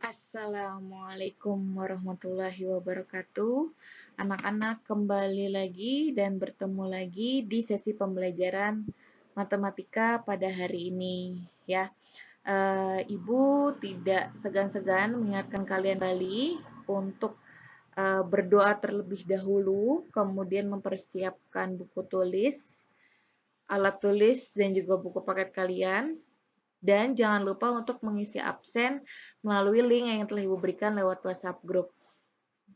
Assalamualaikum warahmatullahi wabarakatuh. Anak-anak kembali lagi dan bertemu lagi di sesi pembelajaran matematika pada hari ini ya. Ibu tidak segan-segan mengingatkan kalian kembali untuk berdoa terlebih dahulu, kemudian mempersiapkan buku tulis, alat tulis dan juga buku paket kalian. Dan jangan lupa untuk mengisi absen melalui link yang telah Ibu berikan lewat WhatsApp group.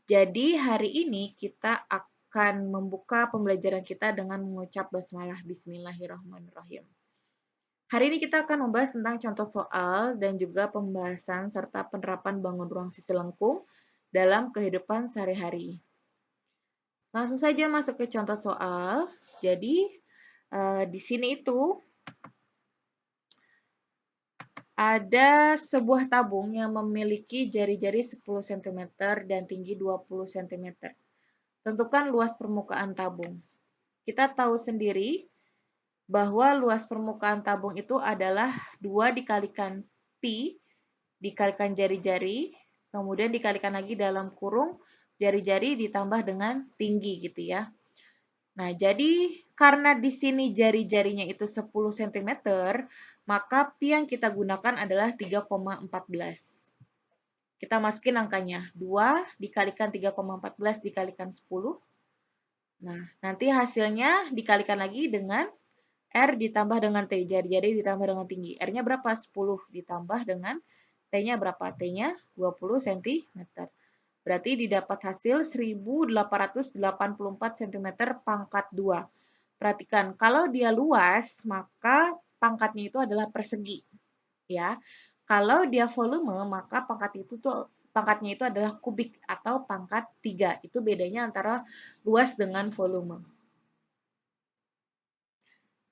Jadi hari ini kita akan membuka pembelajaran kita dengan mengucap basmalah Bismillahirrahmanirrahim. Hari ini kita akan membahas tentang contoh soal dan juga pembahasan serta penerapan bangun ruang sisi lengkung dalam kehidupan sehari-hari. Langsung saja masuk ke contoh soal. Jadi di sini itu ada sebuah tabung yang memiliki jari-jari 10 cm dan tinggi 20 cm. Tentukan luas permukaan tabung. Kita tahu sendiri bahwa luas permukaan tabung itu adalah 2 dikalikan pi dikalikan jari-jari, kemudian dikalikan lagi dalam kurung jari-jari ditambah dengan tinggi gitu ya. Nah, jadi karena di sini jari-jarinya itu 10 cm, maka pi yang kita gunakan adalah 3,14. Kita masukin angkanya. 2 dikalikan 3,14 dikalikan 10. Nah, nanti hasilnya dikalikan lagi dengan R ditambah dengan T. Jari-jari ditambah dengan tinggi. R-nya berapa? 10 ditambah dengan T-nya berapa? T-nya 20 cm. Berarti didapat hasil 1884 cm pangkat 2. Perhatikan, kalau dia luas, maka pangkatnya itu adalah persegi. Ya. Kalau dia volume, maka pangkatnya itu adalah kubik atau pangkat 3. Itu bedanya antara luas dengan volume.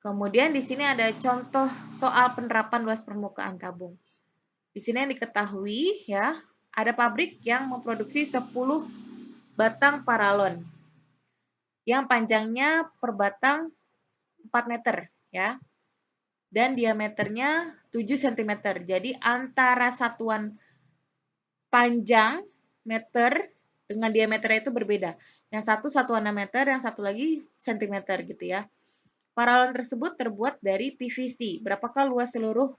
Kemudian di sini ada contoh soal penerapan luas permukaan tabung. Di sini yang diketahui ya, ada pabrik yang memproduksi 10 batang paralon yang panjangnya per batang 4 meter ya. Dan diameternya 7 cm. Jadi antara satuan panjang meter dengan diameternya itu berbeda. Yang satu satuannya meter, yang satu lagi sentimeter gitu ya. Paralon tersebut terbuat dari PVC. Berapakah luas seluruh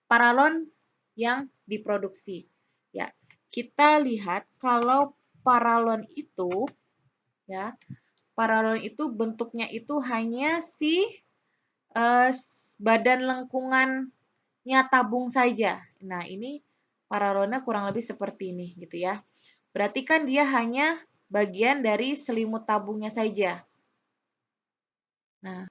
paralon yang diproduksi? Ya, kita lihat kalau paralon itu ya, paralon itu bentuknya itu hanya badan lengkungannya tabung saja. Nah, ini paralonnya kurang lebih seperti ini gitu ya. Berarti kan dia hanya bagian dari selimut tabungnya saja. Nah,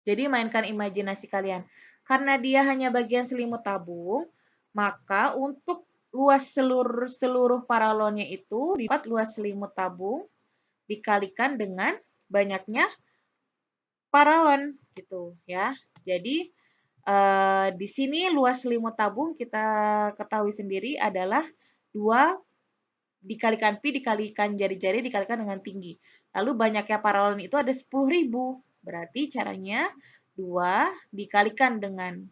jadi mainkan imajinasi kalian. Karena dia hanya bagian selimut tabung, maka untuk luas seluruh paralonnya itu didapat luas selimut tabung dikalikan dengan banyaknya paralon gitu ya. Jadi di sini luas selimut tabung kita ketahui sendiri adalah 2 dikalikan pi dikalikan jari-jari dikalikan dengan tinggi. Lalu banyaknya paralon itu ada 10.000. Berarti caranya 2 dikalikan dengan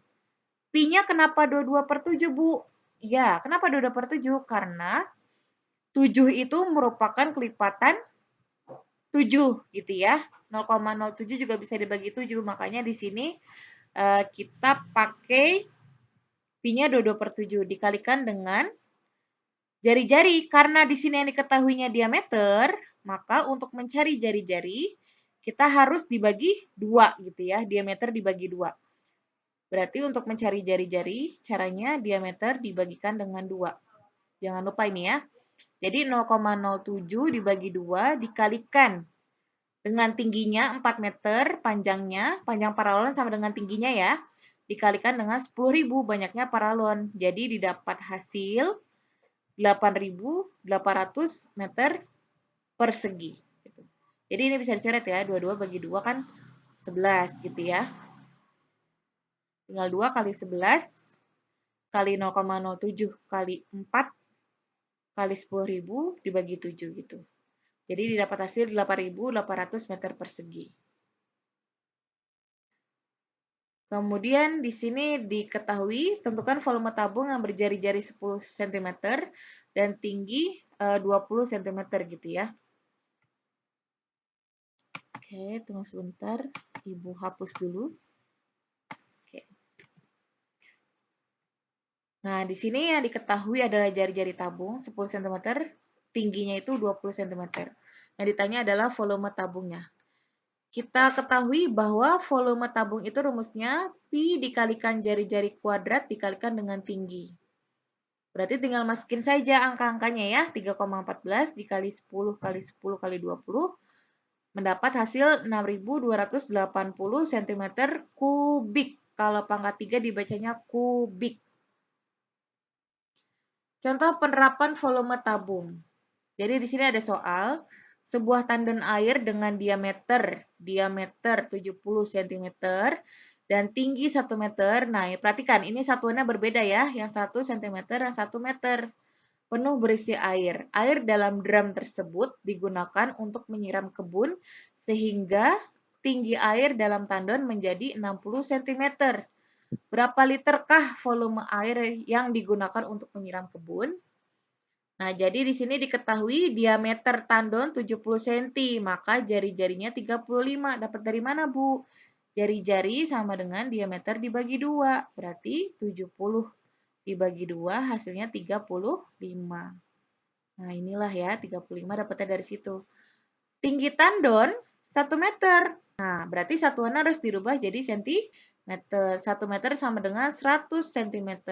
pi-nya kenapa 22/7, Bu? Ya, kenapa 22/7? Karena 7 itu merupakan kelipatan 7 gitu ya. 0,07 juga bisa dibagi 7, makanya di sini kita pakai pi-nya 22/7 dikalikan dengan jari-jari. Karena di sini yang diketahuinya diameter, maka untuk mencari jari-jari kita harus dibagi 2 gitu ya, diameter dibagi 2. Berarti untuk mencari jari-jari caranya diameter dibagikan dengan 2. Jangan lupa ini ya. Jadi 0,07 dibagi 2 dikalikan dengan tingginya 4 meter, panjang paralon sama dengan tingginya ya, dikalikan dengan 10.000 banyaknya paralon. Jadi didapat hasil 8.800 meter persegi. Jadi ini bisa dicoret ya, 22 bagi 2 kan 11 gitu ya. Tinggal 2 kali 11 kali 0,07 kali 4 kali 10.000 dibagi 7 gitu. Jadi didapat hasil 8.800 meter persegi. Kemudian di sini diketahui tentukan volume tabung yang berjari-jari 10 cm dan tinggi 20 cm gitu ya. Oke, tunggu sebentar. Ibu hapus dulu. Oke. Nah, di sini yang diketahui adalah jari-jari tabung 10 cm, tingginya itu 20 cm. Yang ditanya adalah volume tabungnya. Kita ketahui bahwa volume tabung itu rumusnya Pi dikalikan jari-jari kuadrat dikalikan dengan tinggi. Berarti tinggal masukin saja angka-angkanya ya. 3,14 dikali 10 kali 10 kali 20 mendapat hasil 6.280 cm kubik. Kalau pangkat 3 dibacanya kubik. Contoh penerapan volume tabung. Jadi di sini ada soal, sebuah tandon air dengan diameter 70 cm dan tinggi 1 meter. Nah, perhatikan ini satuannya berbeda ya, yang 1 cm dan 1 meter. Penuh berisi air. Air dalam drum tersebut digunakan untuk menyiram kebun sehingga tinggi air dalam tandon menjadi 60 cm. Berapa literkah volume air yang digunakan untuk menyiram kebun? Nah, jadi di sini diketahui diameter tandon 70 cm, maka jari-jarinya 35. Dapat dari mana, Bu? Jari-jari sama dengan diameter dibagi 2, berarti 70 dibagi 2 hasilnya 35. Nah, inilah ya, 35 dapatnya dari situ. Tinggi tandon 1 meter. Nah, berarti satuannya harus dirubah jadi sentimeter. 1 meter sama dengan 100 cm.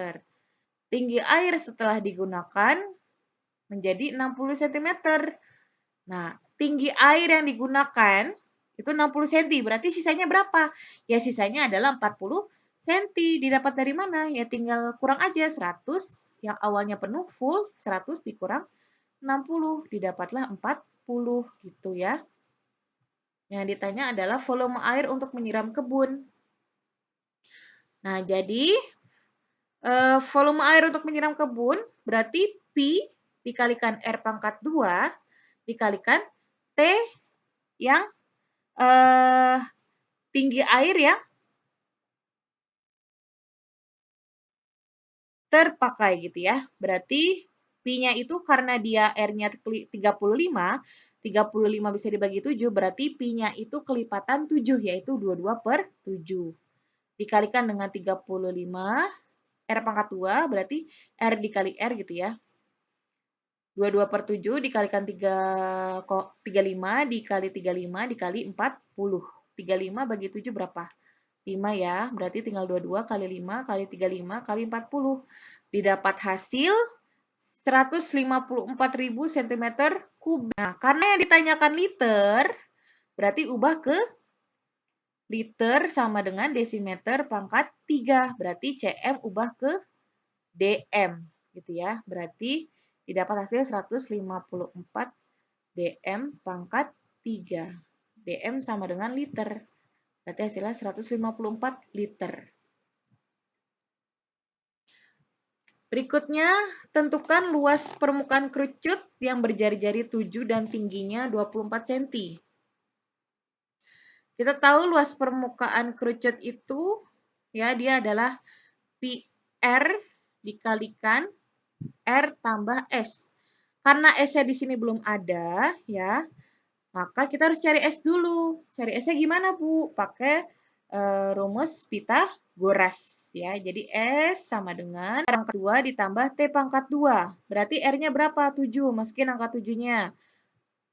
Tinggi air setelah digunakan menjadi 60 cm. Nah, tinggi air yang digunakan itu 60 cm. Berarti sisanya berapa? Ya, sisanya adalah 40 cm. Didapat dari mana? Ya, tinggal kurang aja 100. Yang awalnya penuh full, 100 dikurang 60. Didapatlah 40 gitu ya. Yang ditanya adalah volume air untuk menyiram kebun. Nah, jadi volume air untuk menyiram kebun berarti Pi dikalikan R pangkat 2 dikalikan T yang tinggi air yang terpakai gitu ya. Berarti Pi-nya itu karena dia R-nya 35, 35 bisa dibagi 7, berarti Pi-nya itu kelipatan 7, yaitu 22/7. Dikalikan dengan 35, R pangkat 2, berarti R dikali R gitu ya. 22/7 dikalikan 35 dikali 35 dikali 40. 35 bagi 7 berapa? 5 ya, berarti tinggal 22 kali 5 kali 35 kali 40. Didapat hasil 154.000 cm kubik. Nah, karena yang ditanyakan liter, berarti ubah ke liter sama dengan desimeter pangkat 3. Berarti cm ubah ke dm gitu ya. Berarti didapat hasil 154 dm pangkat 3. dm sama dengan liter. Berarti hasilnya 154 liter. Berikutnya, tentukan luas permukaan kerucut yang berjari-jari 7 dan tingginya 24 cm. Kita tahu luas permukaan kerucut itu ya dia adalah pi R dikalikan R tambah S. Karena S-nya di sini belum ada ya, maka kita harus cari S dulu. Cari S-nya gimana, Bu? Pakai rumus Pitagoras ya. Jadi S sama dengan pangkat 2 ditambah T pangkat 2. Berarti R-nya berapa? 7. Masukin angka 7-nya.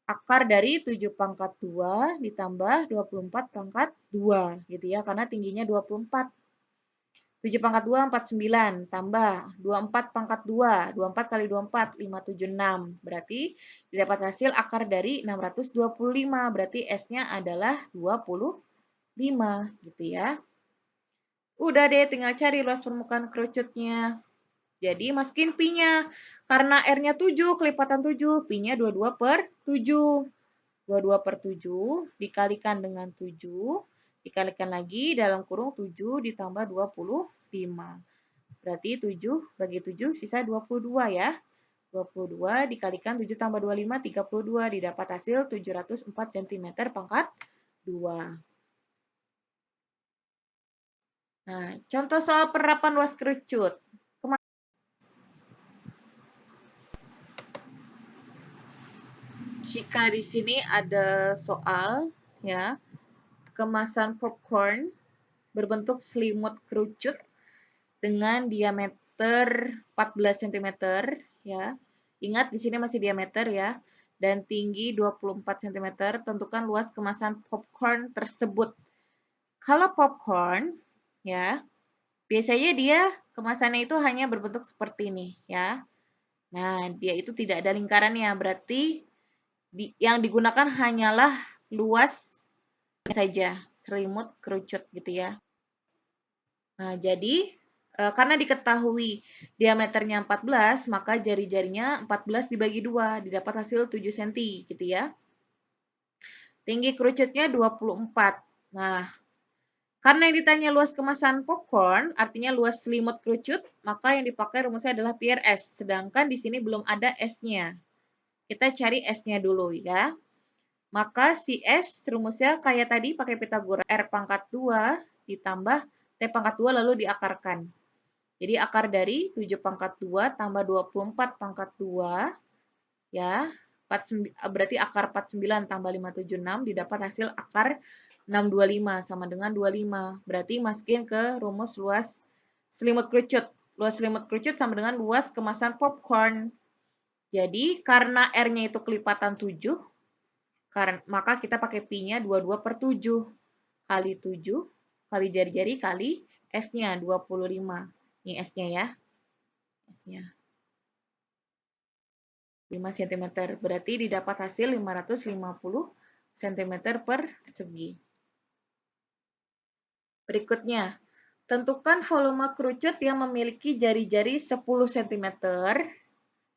Akar dari 7 pangkat 2 ditambah 24 pangkat 2 gitu ya. Karena tingginya 24. 7 pangkat 2, 49. Tambah 24 pangkat 2. 24 kali 24, 576. Berarti didapat hasil akar dari 625. Berarti S-nya adalah 25 gitu ya. Udah deh, tinggal cari luas permukaan kerucutnya. Jadi masukin Pi-nya. Karena R-nya 7, kelipatan 7. Pi-nya 22/7. 22/7 dikalikan dengan 7. Dikalikan lagi dalam kurung 7 ditambah 25. Berarti 7 bagi 7 sisa 22 ya. 22 dikalikan 7 tambah 25, 32. Didapat hasil 704 cm pangkat 2. Nah, contoh soal penerapan luas kerucut. Jika di sini ada soal, ya, kemasan popcorn berbentuk selimut kerucut dengan diameter 14 cm, ya. Ingat di sini masih diameter ya, dan tinggi 24 cm. Tentukan luas kemasan popcorn tersebut. Kalau popcorn, ya, biasanya dia kemasannya itu hanya berbentuk seperti ini, ya. Nah, dia itu tidak ada lingkarannya, berarti yang digunakan hanyalah luas saja, selimut kerucut gitu ya. Nah, jadi karena diketahui diameternya 14, maka jari-jarinya 14 dibagi 2, didapat hasil 7 cm gitu ya. Tinggi kerucutnya 24. Nah, karena yang ditanya luas kemasan popcorn, artinya luas selimut kerucut, maka yang dipakai rumusnya adalah pi r s. Sedangkan di sini belum ada S-nya. Kita cari S-nya dulu ya. Maka si S rumusnya kayak tadi pakai Pythagoras. R pangkat 2 ditambah T pangkat 2 lalu diakarkan. Jadi akar dari 7 pangkat 2 tambah 24 pangkat 2, ya, berarti akar 49 tambah 576 didapat hasil akar 625 sama dengan 25. Berarti masukin ke rumus luas selimut kerucut. Luas selimut kerucut sama dengan luas kemasan popcorn. Jadi karena R-nya itu kelipatan 7, maka kita pakai pi-nya 22 per 7. Kali 7, kali jari-jari, kali S-nya 25. Ini S-nya ya. S-nya 5 cm. Berarti didapat hasil 550 cm persegi. Berikutnya, tentukan volume kerucut yang memiliki jari-jari 10 cm,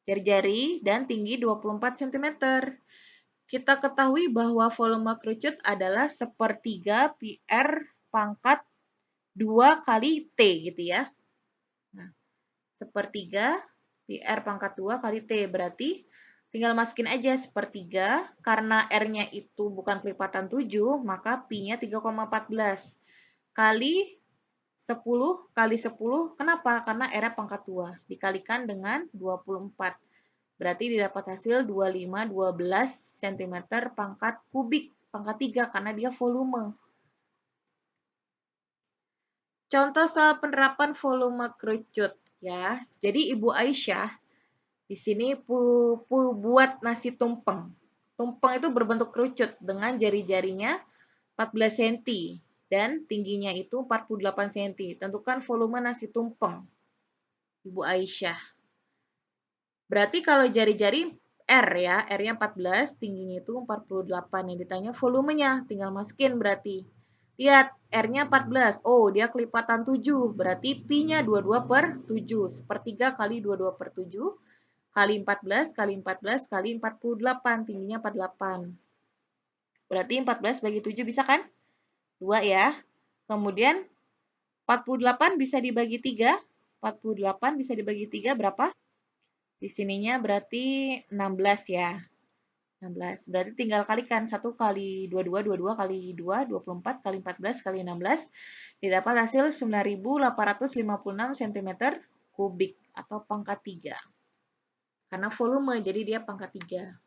jari-jari dan tinggi 24 cm. Kita ketahui bahwa volume kerucut adalah sepertiga pi r pangkat 2 kali T gitu ya. Nah, sepertiga pi r pangkat 2 kali T. Berarti tinggal masukin aja sepertiga. Karena R-nya itu bukan kelipatan 7, maka pi-nya 3,14. Kali 10 kali 10. Kenapa? Karena R-nya pangkat 2. Dikalikan dengan 24. Berarti didapat hasil 2512 cm pangkat kubik. Pangkat 3 karena dia volume. Contoh soal penerapan volume kerucut ya. Jadi Ibu Aisyah di sini buat nasi tumpeng. Tumpeng itu berbentuk kerucut dengan jari-jarinya 14 cm dan tingginya itu 48 cm. Tentukan volume nasi tumpeng Ibu Aisyah. Berarti kalau jari-jari R ya, R-nya 14, tingginya itu 48. Yang ditanya volumenya, tinggal masukin berarti. Lihat, R-nya 14. Oh, dia kelipatan 7. Berarti pi-nya 22 per 7. Sepertiga kali 22 per 7. Kali 14, kali 14, kali 48. Tingginya 48. Berarti 14 bagi 7 bisa kan? 2 ya. Kemudian 48 bisa dibagi 3. 48 bisa dibagi 3 berapa? Di sininya berarti 16 ya. 16. Berarti tinggal kalikan 1 kali 22, 22 kali 2, 24 kali 14 kali 16. Didapat hasil 9.856 cm kubik atau pangkat 3. Karena volume, jadi dia pangkat 3.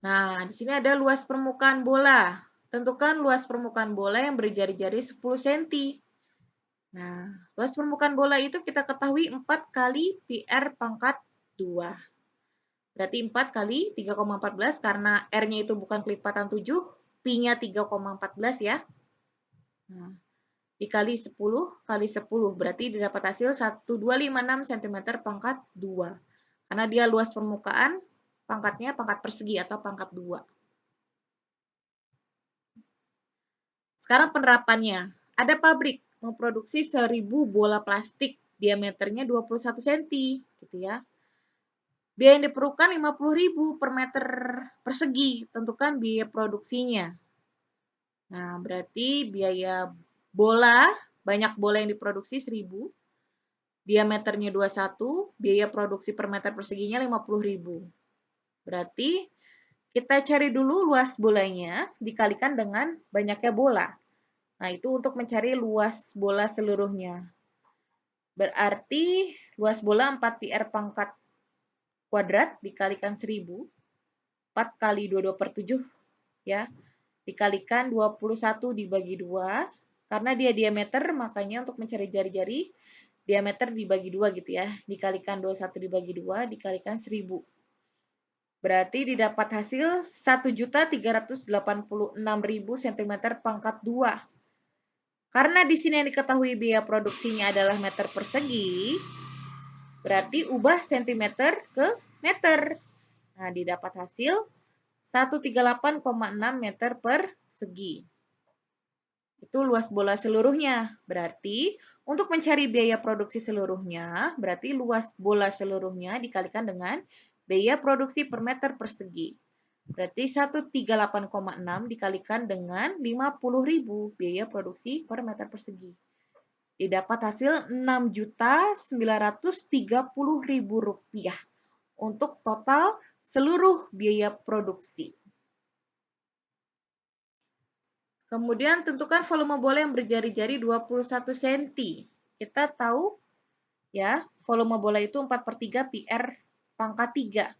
Nah, di sini ada luas permukaan bola. Tentukan luas permukaan bola yang berjari-jari 10 cm. Nah, luas permukaan bola itu kita ketahui 4 kali pi r pangkat 2. Berarti 4 kali 3,14 karena R-nya itu bukan kelipatan 7, pi-nya 3,14 ya. Nah, dikali 10 kali 10 berarti didapat hasil 1256 cm pangkat 2. Karena dia luas permukaan, pangkatnya pangkat persegi atau pangkat 2. Sekarang penerapannya. Ada pabrik memproduksi 1000 bola plastik diameternya 21 cm gitu ya. Biaya yang diperlukan 50.000 per meter persegi. Tentukan biaya produksinya. Nah, berarti biaya bola, banyak bola yang diproduksi 1000. Diameternya 21, biaya produksi per meter perseginya 50.000. Berarti kita cari dulu luas bolanya dikalikan dengan banyaknya bola. Nah, itu untuk mencari luas bola seluruhnya. Berarti luas bola 4 pi r pangkat kuadrat dikalikan 1000. 4 kali 22/7 ya. Dikalikan 21 dibagi 2. Karena dia diameter, makanya untuk mencari jari-jari, diameter dibagi 2 gitu ya. Dikalikan 21 dibagi 2, dikalikan 1000. Berarti didapat hasil 1.386.000 cm pangkat 2. Karena di sini yang diketahui biaya produksinya adalah meter persegi, berarti ubah cm ke meter. Nah, didapat hasil 138,6 meter persegi. Itu luas bola seluruhnya. Berarti untuk mencari biaya produksi seluruhnya, berarti luas bola seluruhnya dikalikan dengan biaya produksi per meter persegi. Berarti 138,6 dikalikan dengan 50.000 biaya produksi per meter persegi. Didapat hasil 6.930.000 rupiah untuk total seluruh biaya produksi. Kemudian tentukan volume bola yang berjari-jari 21 cm. Kita tahu ya, volume bola itu 4/3 pi r pangkat 3.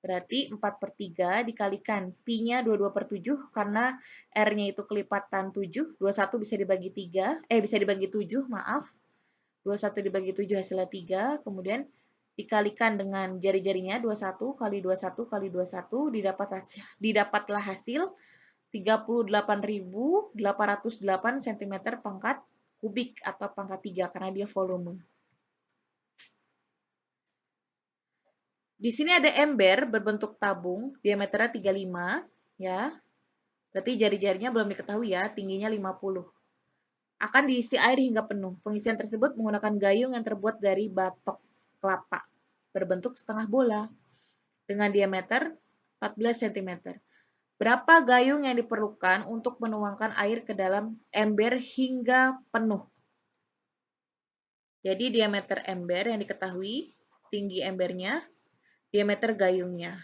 Berarti 4/3 dikalikan pi-nya 22/7 karena r-nya itu kelipatan 7. 21 bisa dibagi 3, bisa dibagi 7, maaf. 21 dibagi 7 hasilnya 3. Kemudian dikalikan dengan jari-jarinya 21 kali 21 kali 21 didapatlah hasil 38.808 cm pangkat kubik atau pangkat 3 karena dia volume. Di sini ada ember berbentuk tabung, diameternya 35 ya. Berarti jari-jarinya belum diketahui ya, tingginya 50. Akan diisi air hingga penuh. Pengisian tersebut menggunakan gayung yang terbuat dari batok kelapa berbentuk setengah bola dengan diameter 14 cm. Berapa gayung yang diperlukan untuk menuangkan air ke dalam ember hingga penuh? Jadi diameter ember yang diketahui, tinggi embernya, diameter gayungnya.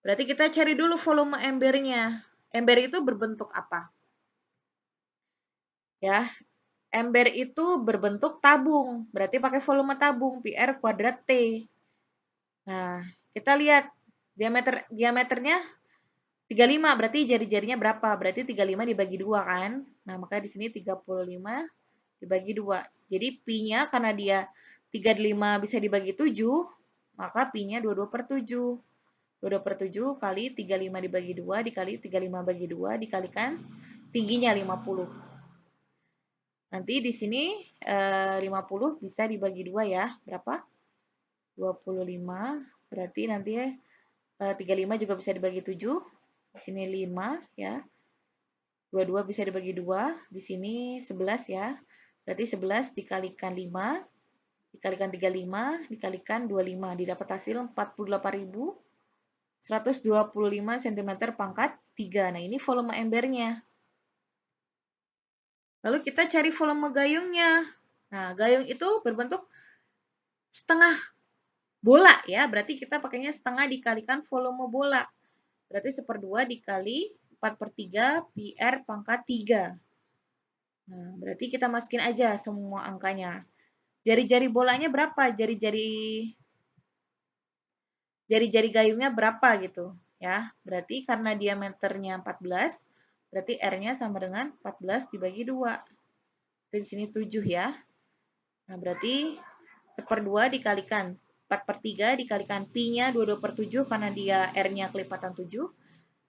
Berarti kita cari dulu volume embernya. Ember itu berbentuk apa? Ya, ember itu berbentuk tabung. Berarti pakai volume tabung, pi r kuadrat T. Nah, kita lihat diameternya 35, berarti jari-jarinya berapa? Berarti 35 dibagi 2 kan? Nah, maka di sini 35 dibagi 2. Jadi pi-nya karena dia 35 bisa dibagi 7, maka pi-nya 22/7. 22/7 kali 35 dibagi 2 dikali 35 bagi 2 dikalikan tingginya 50. Nanti di sini 50 bisa dibagi 2 ya. Berapa? 25. Berarti nanti 35 juga bisa dibagi 7. Di sini 5 ya. 22 bisa dibagi 2. Di sini 11 ya. Berarti 11 dikalikan 5. Dikalikan 35. Dikalikan 25. Didapat hasil 48.125 cm pangkat 3. Nah, ini volume embernya. Lalu kita cari volume gayungnya. Nah, gayung itu berbentuk setengah bola ya. Berarti kita pakainya setengah dikalikan volume bola. Berarti 1/2 dikali 4/3 pi r pangkat 3. Nah, berarti kita masukin aja semua angkanya. Jari-jari bolanya berapa? Jari-jari gayungnya berapa gitu ya. Berarti karena diameternya 14, berarti R-nya sama dengan 14 dibagi 2. Di sini 7 ya. Nah, berarti 1/2 dikalikan 4/3 dikalikan pi-nya 22/7 karena dia R-nya kelipatan 7.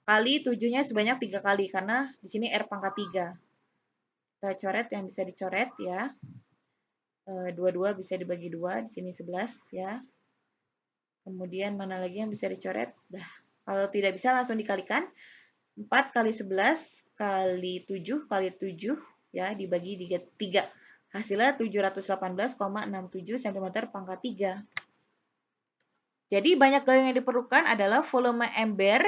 Kali 7-nya sebanyak 3 kali karena di sini R pangkat 3. Kita coret yang bisa dicoret ya. 22 bisa dibagi 2, di sini 11 ya. Kemudian mana lagi yang bisa dicoret? Nah, kalau tidak bisa langsung dikalikan. 4 kali 11 kali 7 kali 7 ya dibagi 3. Hasilnya 718,67 cm pangkat 3. Jadi banyak gayung yang diperlukan adalah volume ember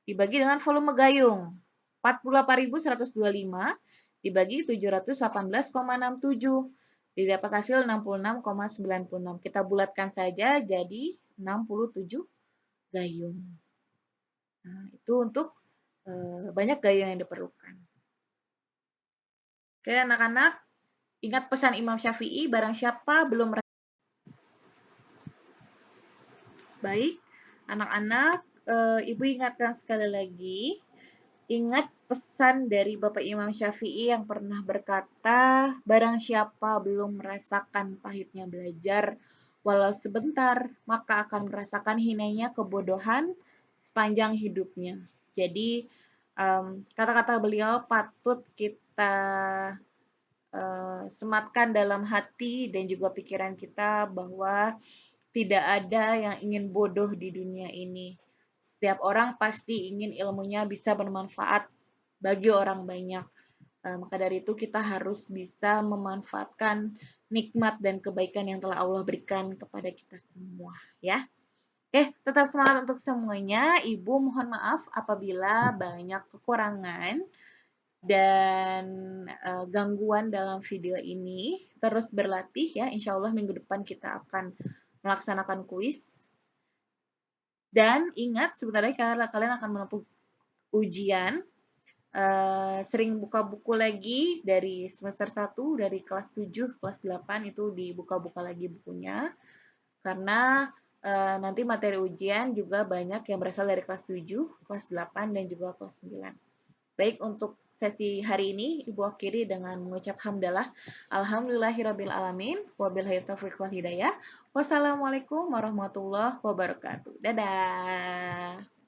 dibagi dengan volume gayung. 48.125 dibagi 718,67. Didapat hasil 66,96. Kita bulatkan saja jadi 67 gayung. Nah, itu untuk banyak gayung yang diperlukan. Oke, anak-anak, ingat pesan Imam Syafi'i, barang siapa belum baik, anak-anak, Ibu ingatkan sekali lagi, ingat pesan dari Bapak Imam Syafi'i yang pernah berkata, barang siapa belum merasakan pahitnya belajar, walau sebentar, maka akan merasakan hinanya kebodohan sepanjang hidupnya. Jadi, kata-kata beliau patut kita sematkan dalam hati dan juga pikiran kita bahwa tidak ada yang ingin bodoh di dunia ini. Setiap orang pasti ingin ilmunya bisa bermanfaat bagi orang banyak. Maka dari itu kita harus bisa memanfaatkan nikmat dan kebaikan yang telah Allah berikan kepada kita semua, ya. Oke, tetap semangat untuk semuanya. Ibu mohon maaf apabila banyak kekurangan dan gangguan dalam video ini. Terus berlatih ya, insya Allah minggu depan kita akan melaksanakan kuis. Dan ingat, sebentar lagi kalian akan menempuh ujian. Sering buka buku lagi dari semester 1, dari kelas 7, kelas 8 itu dibuka-buka lagi bukunya. Karena nanti materi ujian juga banyak yang berasal dari kelas 7, kelas 8, dan juga kelas 9. Baik, untuk sesi hari ini Ibu akhiri dengan mengucap hamdalah. Alhamdulillahirabbil alamin, wabillahi taufiq wal hidayah. Wassalamualaikum warahmatullahi wabarakatuh. Dadah.